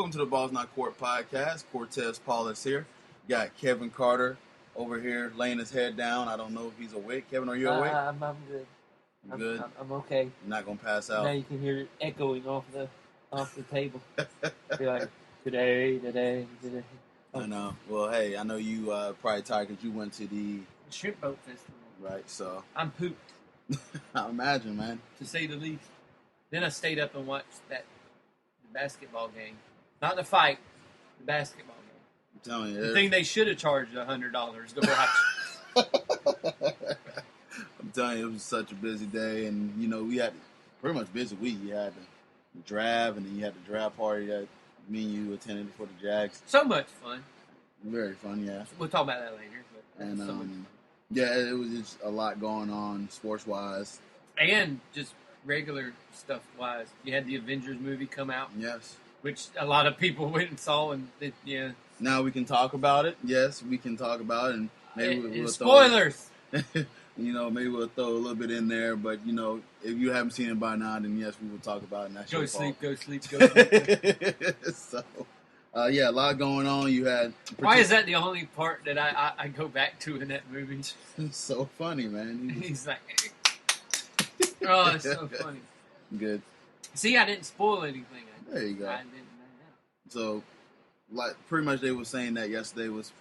Welcome to the Balls Not Court podcast. Cortez Paulus here. Got Kevin Carter over here laying his head down. I don't know if he's awake. Kevin, are you awake? I'm good. You good? I'm okay. You're not gonna pass out. Now you can hear it echoing off the table. Be like, today. I know. Well, hey, I know you probably tired because you went to the Shrimp Boat Festival. Right, so I'm pooped. I imagine, man. To say the least. Then I stayed up and watched the basketball game. Not the fight, the basketball game. I'm telling you. The thing they should have charged $100 to watch. I'm telling you, it was such a busy day, and we had pretty much busy week. You had the draft, and then you had the draft party that me and you attended for the Jags. So much fun. Very fun, yeah. We'll talk about that later. But And yeah, it was just a lot going on sports wise, and just regular stuff wise. You had the Avengers movie come out. Yes. Which a lot of people went and saw, and yeah. Now we can talk about it. Yes, we can talk about it, and maybe we'll spoilers. Maybe we'll throw a little bit in there, but if you haven't seen it by now, then yes, we will talk about it. And that's Go your sleep. So, yeah, a lot going on. You had. Why is that the only part that I go back to in that movie? It's so funny, man. He's like, oh, it's so funny. Good. See, I didn't spoil anything. There you go. I didn't. So, pretty much they were saying that yesterday was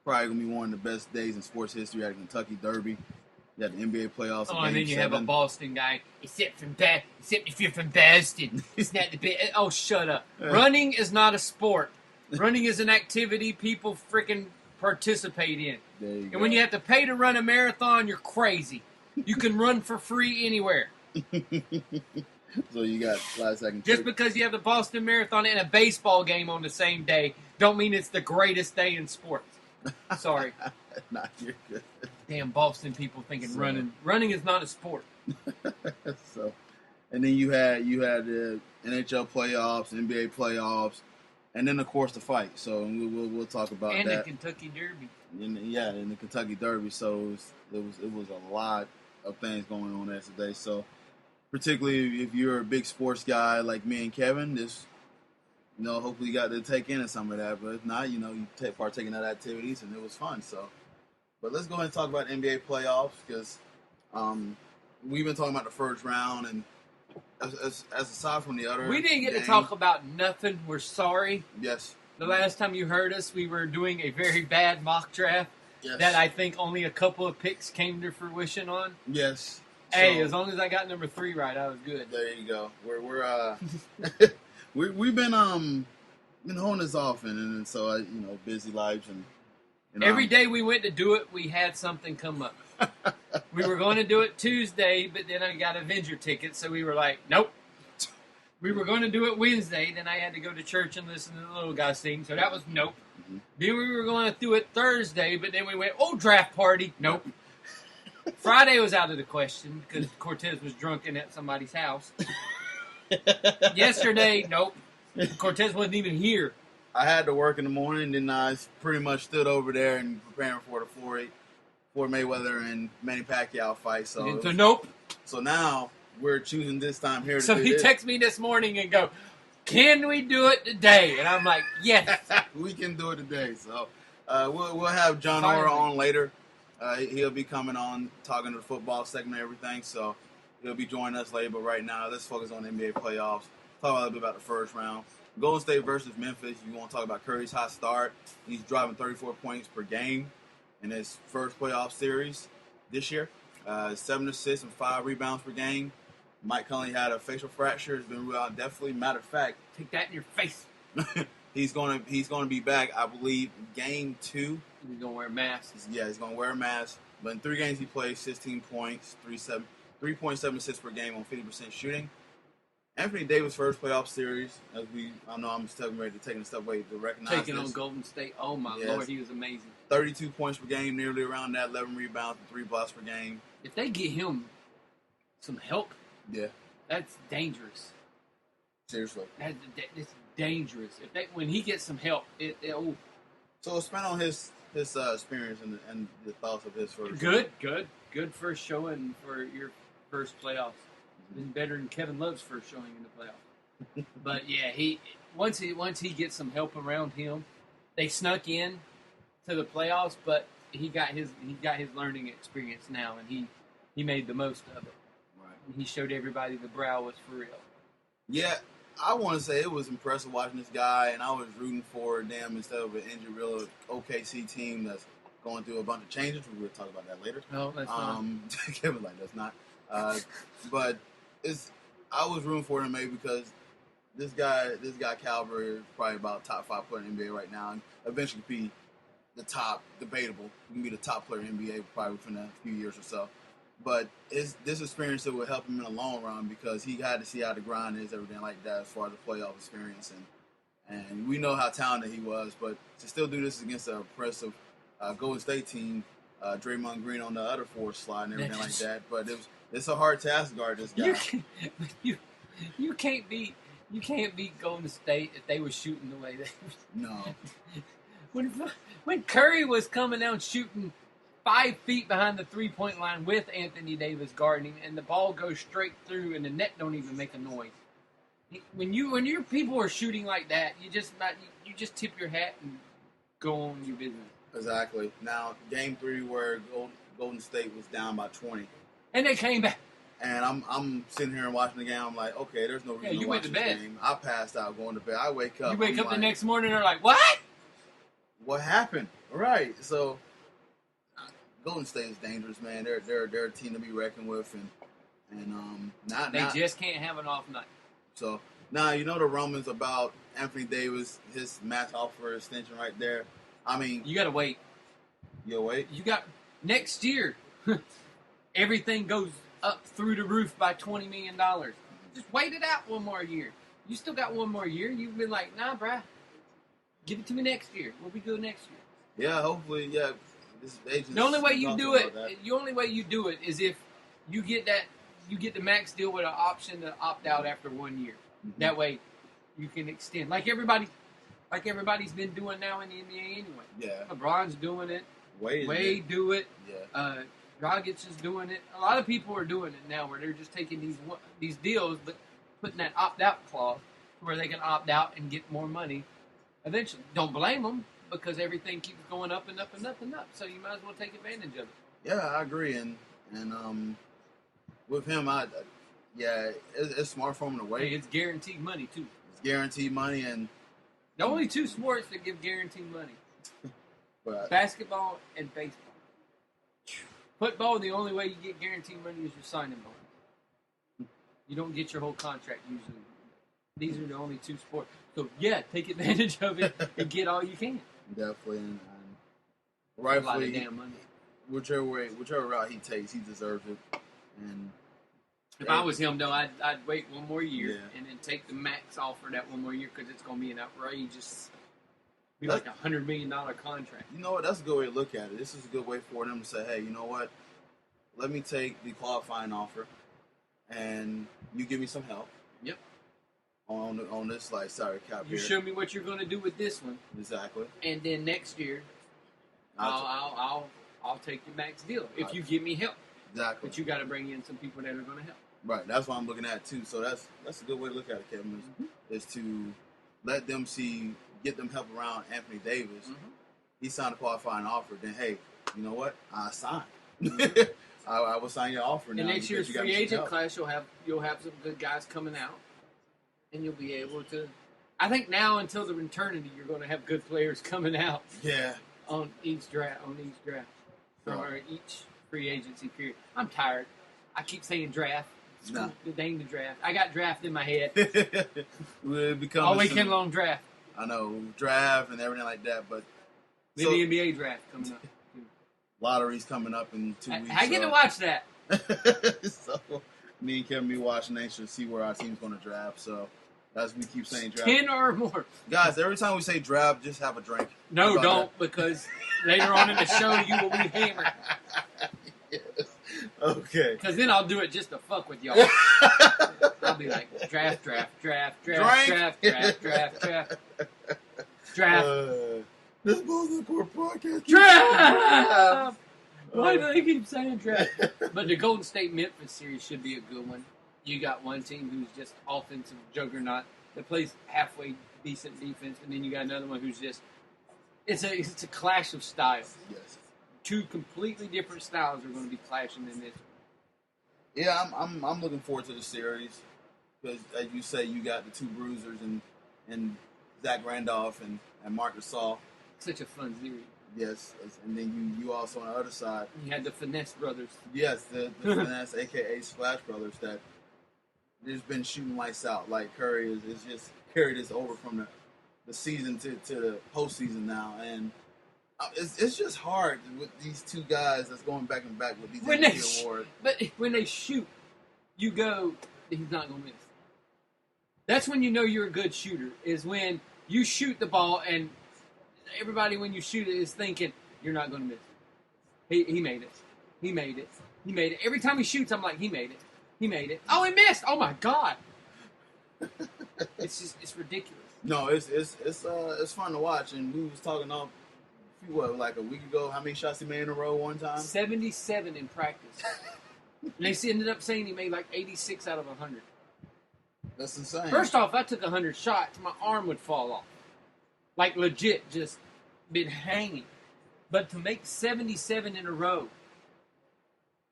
probably going to be one of the best days in sports history. You had the Kentucky Derby. You had the NBA playoffs. Oh, and then you have a Boston guy, except if you're from Boston. It's not the best. Oh, shut up. Running is not a sport. Running is an activity people freaking participate in. There you go. And when you have to pay to run a marathon, you're crazy. You can run for free anywhere. So you got last second. Just because you have the Boston Marathon and a baseball game on the same day, don't mean it's the greatest day in sports. Sorry. Nah, you're good. Damn Boston people thinking running is not a sport. So, and then you had the NHL playoffs, NBA playoffs, and then of course the fight. So we'll talk about and that. And the Kentucky Derby. In the Kentucky Derby. So it was a lot of things going on there today. So particularly if you're a big sports guy like me and Kevin, this hopefully you got to take in some of that. But if not, you partake in that activities, and it was fun. So, but let's go ahead and talk about NBA playoffs because we've been talking about the first round, and as aside from the other, we didn't get to talk about nothing. We're sorry. Yes. The last time you heard us, we were doing a very bad mock draft that I think only a couple of picks came to fruition on. Yes. Hey, as long as I got number 3 right, I was good. There you go. We've been holding this off, and so busy lives, and every day we went to do it, we had something come up. We were going to do it Tuesday, but then I got Avenger tickets, so we were like, nope. We were going to do it Wednesday, then I had to go to church and listen to the little guy sing, so that was nope. Mm-hmm. Then we were going to do it Thursday, but then we went, draft party, nope. Friday was out of the question because Cortez was drunken at somebody's house. Yesterday, nope. Cortez wasn't even here. I had to work in the morning, then I pretty much stood over there and preparing for the Floyd Mayweather and Manny Pacquiao fight. So nope. So now we're choosing this time here. So he texted me this morning and go, "Can we do it today?" And I'm like, "Yes, we can do it today." So we'll have John Ora on later. He'll be coming on, talking to the football segment and everything, so he'll be joining us later. But right now, let's focus on the NBA playoffs. Talk a little bit about the first round. Golden State versus Memphis. You want to talk about Curry's hot start. He's driving 34 points per game in his first playoff series this year. 7 assists and 5 rebounds per game. Mike Conley had a facial fracture. Has been ruled out definitely. Matter of fact, take that in your face. He's going to be back, I believe, game 2. He's going to wear a mask. Yeah, he's going to wear a mask. But in 3 games he played, 16 points, 3.7 assists per game on 50% shooting. Anthony Davis' first playoff series, I know I'm still ready to take a step away to recognize taking on Golden State. Oh, my Lord, he was amazing. 32 points per game, nearly around that, 11 rebounds and 3 blocks per game. If they get him some help, that's dangerous. Seriously. It's dangerous. When he gets some help, So expand on his experience and the thoughts of his first. Good first showing for your first playoffs. Been better than Kevin Love's first showing in the playoffs. But yeah, once he gets some help around him, they snuck in to the playoffs, but he got his learning experience now, and he made the most of it. Right. And he showed everybody the brow was for real. Yeah, I want to say it was impressive watching this guy, and I was rooting for them instead of an injured real OKC team that's going through a bunch of changes. We'll talk about that later. No, that's not. Kevin, like, that's not. But I was rooting for him maybe because this guy caliber is probably about top 5 player in the NBA right now, and eventually could be the top, debatable. He can be the top player in the NBA probably within a few years or so. But this experience that will help him in the long run because he had to see how the grind is, everything like that, as far as the playoff experience. And we know how talented he was, but to still do this against an impressive Golden State team, Draymond Green on the other 4 slot and everything like that. But it's a hard task to guard this guy. You can't beat Golden State if they were shooting the way they were. No. When Curry was coming down shooting 5 feet behind the 3-point line with Anthony Davis guarding, and the ball goes straight through, and the net don't even make a noise. When your people are shooting like that, you just tip your hat and go on your business. Exactly. Now, Game 3 where Golden State was down by 20, and they came back. And I'm sitting here and watching the game. I'm like, okay, there's no reason to watch this game. I passed out going to bed. I wake up. You wake up the next morning, and they're like, what? What happened? All right. So Golden State is dangerous, man. They're a team to be reckoned with, and they just can't have an off night. So now you know the rumors about Anthony Davis, his max offer extension right there. I mean, you gotta wait. You wait. You got next year. Everything goes up through the roof by $20 million. Just wait it out one more year. You still got one more year. You've been like, nah, bruh. Give it to me next year. We'll be good next year. Yeah, hopefully, yeah. The only way you do it is if you get the max deal with an option to opt out after 1 year. Mm-hmm. That way you can extend. Like everybody's been doing now in the NBA anyway. Yeah. LeBron's doing it. Wade do it. Yeah. Dragic is doing it. A lot of people are doing it now where they're just taking these deals but putting that opt-out clause where they can opt out and get more money eventually. Don't blame them because everything keeps going up and up and up and up. So you might as well take advantage of it. Yeah, I agree. And with him, it's smart for him to wait. Hey, it's guaranteed money, too. It's guaranteed money. And the only 2 sports that give guaranteed money. But basketball and baseball. Football, the only way you get guaranteed money is your signing bonus. You don't get your whole contract usually. These are the only 2 sports. So, yeah, take advantage of it and get all you can. Definitely. And rightfully, a lot of damn money. Whichever route he takes, he deserves it. And if I was him, though, I'd wait 1 more year and then take the max offer that 1 more year because it's going to be an outrageous... like a $100 million contract. You know what? That's a good way to look at it. This is a good way for them to say, hey, you know what? Let me take the qualifying offer, and you give me some help. Yep. On this salary cap here. You show me what you're going to do with this one. Exactly. And then next year, I'll take the max deal if you give me help. Exactly. But you got to bring in some people that are going to help. Right. That's what I'm looking at too. So that's a good way to look at it, Kevin. Is to let them see. Get them help around Anthony Davis. Mm-hmm. He signed a qualifying offer. Then, hey, you know what? I signed. I will sign your offer now. In next year's free agent class, you'll have some good guys coming out, and you'll be able to. I think now until the eternity, you're going to have good players coming out. Yeah. On each draft. Or each free agency period. I'm tired. I keep saying draft. Nah. Dang the draft. I got draft in my head. All weekend long draft. I know, draft and everything like that, but... The NBA draft coming up. Lottery's coming up in 2 weeks. I get to watch that. So, me and Kevin be watching anxious to see where our team's going to draft, so as we keep saying draft. 10 or more. Guys, every time we say draft, just have a drink. No, don't, because later on in the show, you will be hammered. Yes. Okay. Because then I'll do it just to fuck with y'all. I'll be like, draft. This wasn't for podcast. Draft! Why do they keep saying draft? But the Golden State Memphis series should be a good one. you got one team who's just offensive juggernaut that plays halfway decent defense, and then you got another one who's just it's a clash of styles. Yes. Two completely different styles are going to be clashing in this. Yeah, I'm looking forward to the series because, as you say, you got the two bruisers and Zach Randolph and Mark Gasol. Such a fun series. Yes, and then you also on the other side. You had the Finesse brothers. Yes, the Finesse, a.k.a. Splash Brothers, that just been shooting lights out. Like Curry is just carried this over from the season to the postseason now, and it's just hard with these two guys that's going back and back with these MVP awards. But when they shoot, you go, he's not going to miss. That's when you know you're a good shooter, is when you shoot the ball and everybody, when you shoot it, is thinking, you're not going to miss it. He made it. He made it. He made it. Every time he shoots, I'm like, he made it. He made it. Oh, he missed. Oh, my God. It's ridiculous. No, it's fun to watch. And we was talking like a week ago, how many shots he made in a row one time? 77 in practice. And they ended up saying he made like 86 out of 100. That's insane. First off, if I took 100 shots, my arm would fall off. Like legit, just been hanging. But to make 77 in a row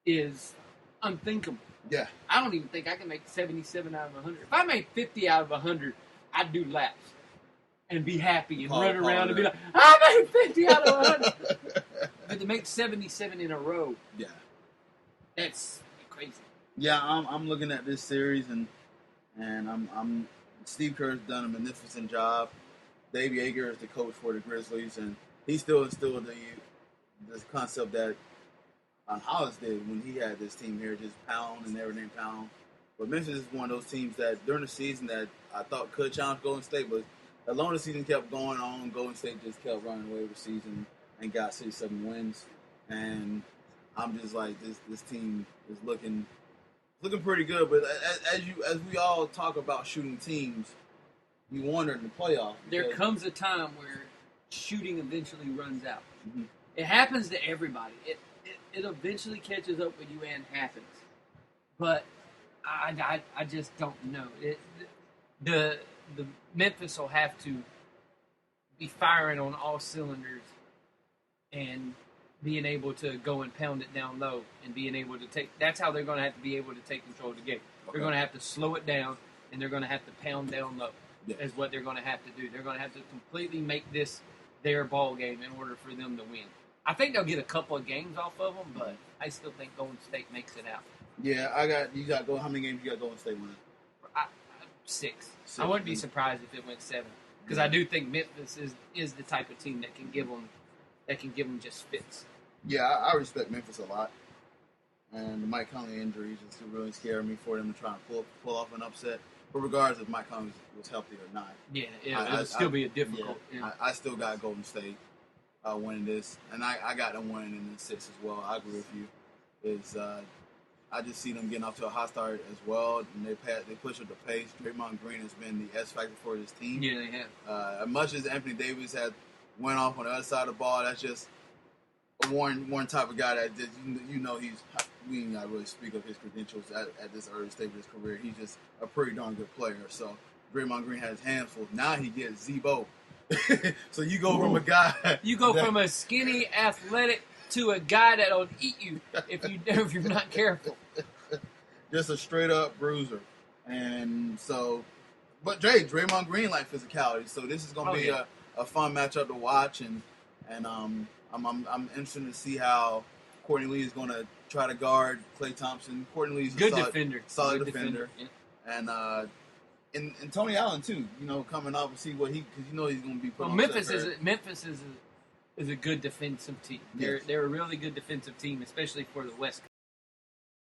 is unthinkable. Yeah. I don't even think I can make 77 out of 100. If I made 50 out of 100, I'd do laps and be happy and run around and be like, I made 50 out of 100. But to make 77 in a row, yeah, that's crazy. Yeah, I'm looking at this series and I'm Steve Kerr's done a magnificent job. Dave Yeager is the coach for the Grizzlies, and he still instilled this concept that Hollis did when he had this team here, just pound and everything pound. But Memphis is one of those teams that during the season that I thought could challenge Golden State, but as long as the season kept going on, Golden State just kept running away with the season and got 6-7 wins. And I'm just like, this team is looking pretty good. But as we all talk about shooting teams, you wonder in the playoffs. There comes a time where shooting eventually runs out. Mm-hmm. It happens to everybody. It eventually catches up with you and happens. But I just don't know. The Memphis will have to be firing on all cylinders and being able to go and pound it down low and being able to take. That's how they're going to have to be able to take control of the game. Okay. They're going to have to slow it down and they're going to have to pound down low. Yeah. Is what they're going to have to do. They're going to have to completely make this their ball game in order for them to win. I think they'll get a couple of games off of them, but I still think Golden State makes it out. Yeah, how many games you got Golden State winning? 6. I wouldn't be surprised if it went 7, because I do think Memphis is the type of team that can give them just fits. Yeah, I respect Memphis a lot, and the Mike Conley injury just really scared me for them to try and pull off an upset. But regardless if Mike Conley was healthy or not, it'll still be a difficult. Yeah. I still got Golden State winning this, and I got them winning in the 6 as well. I agree with you. I just see them getting off to a hot start as well, and they push up the pace. Draymond Green has been the X factor for this team. Yeah, they have. As much as Anthony Davis went off on the other side of the ball, that's just a one type of guy that we ain't got to really speak of his credentials at this early stage of his career. He's just a pretty darn good player. So Draymond Green has his hands full. Now he gets Zebo. So you go from a guy. You go from a skinny, athletic to a guy that'll eat you if you're not careful. Just a straight up bruiser. And so, but Draymond Green like physicality. So this is going to be a fun matchup to watch, and I'm interested to see how Courtney Lee is going to try to guard Klay Thompson. Courtney Lee's a solid defender. Yeah. And Tony Allen too. Coming up and see what because he's going to be put on. Memphis is a good defensive team. They're a really good defensive team, especially for the West Coast.